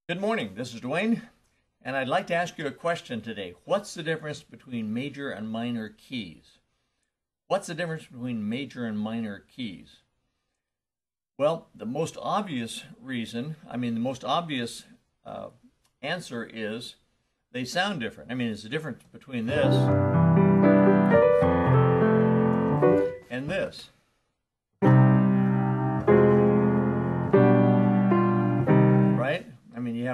Good morning, this is Dwayne, and I'd like to ask you a question today. What's the difference between major and minor keys? What's the difference between major and minor keys? Well, the most obvious answer is they sound different. It's the difference between this and this. Right? You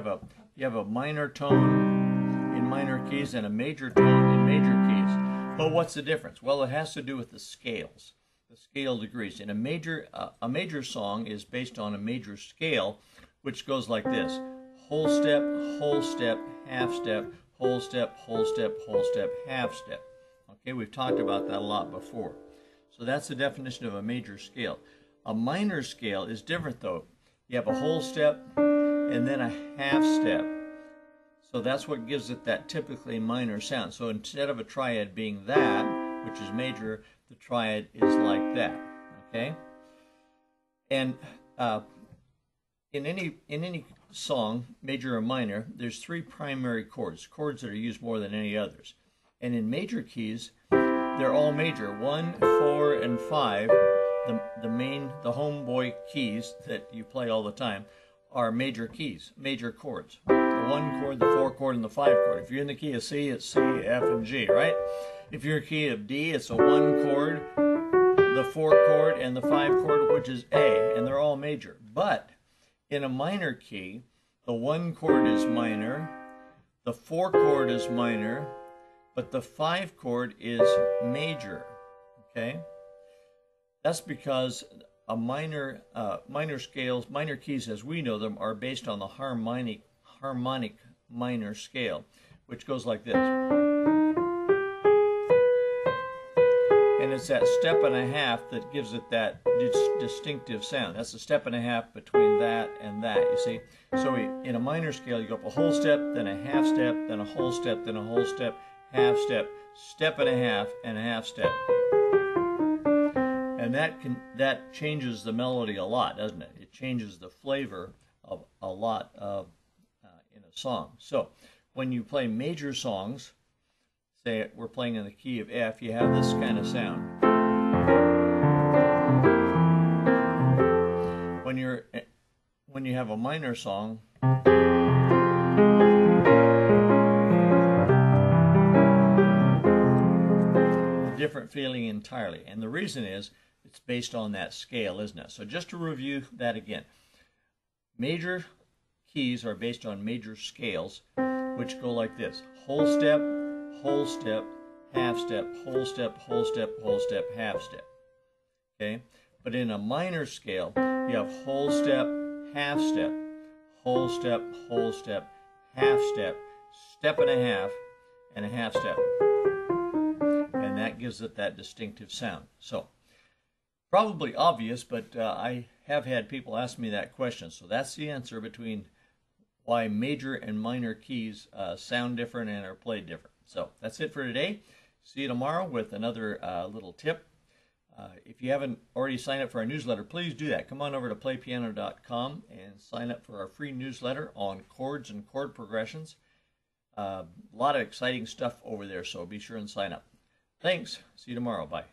have a minor tone in minor keys and a major tone in major keys. But what's the difference? Well, it has to do with the scales, the scale degrees. In a major song is based on a major scale, which goes like this: whole step, half step, whole step, whole step, whole step, half step. Okay, we've talked about that a lot before. So that's the definition of a major scale. A minor scale is different though. You have a whole step and then a half step. So that's what gives it that typically minor sound. So instead of a triad being that, which is major, the triad is like that. Okay? And in any song, major or minor, there's three primary chords that are used more than any others. And in major keys, they're all major. 1, 4, and 5, the homeboy keys that you play all the time, are major keys, major chords. The 1 chord, the 4 chord, and the 5 chord. If you're in the key of C, it's C, F, and G, right? If you're in the key of D, it's a 1 chord, the 4 chord, and the 5 chord, which is A, and they're all major. But in a minor key, the 1 chord is minor, the 4 chord is minor, but the 5 chord is major, okay? That's because minor keys as we know them are based on the harmonic minor scale, which goes like this. And it's that step and a half that gives it that distinctive sound. That's a step and a half between that and that, you see. So in a minor scale, you go up a whole step, then a half step, then a whole step, then a whole step, half step, step and a half step. And that changes the melody a lot, doesn't it? It changes the flavor of a lot in a song. So when you play major songs, say we're playing in the key of F, you have this kind of sound. When you have a minor song, a different feeling entirely. And the reason is it's based on that scale, isn't it? So just to review that again, major keys are based on major scales, which go like this: whole step, half step, whole step, whole step, whole step, half step. Okay? But in a minor scale, you have whole step, half step, whole step, half step, step and a half step. And that gives it that distinctive sound. So, probably obvious, but I have had people ask me that question. So that's the answer between why major and minor keys sound different and are played different. So that's it for today. See you tomorrow with another little tip. If you haven't already signed up for our newsletter, please do that. Come on over to playpiano.com and sign up for our free newsletter on chords and chord progressions. A lot of exciting stuff over there, so be sure and sign up. Thanks. See you tomorrow. Bye.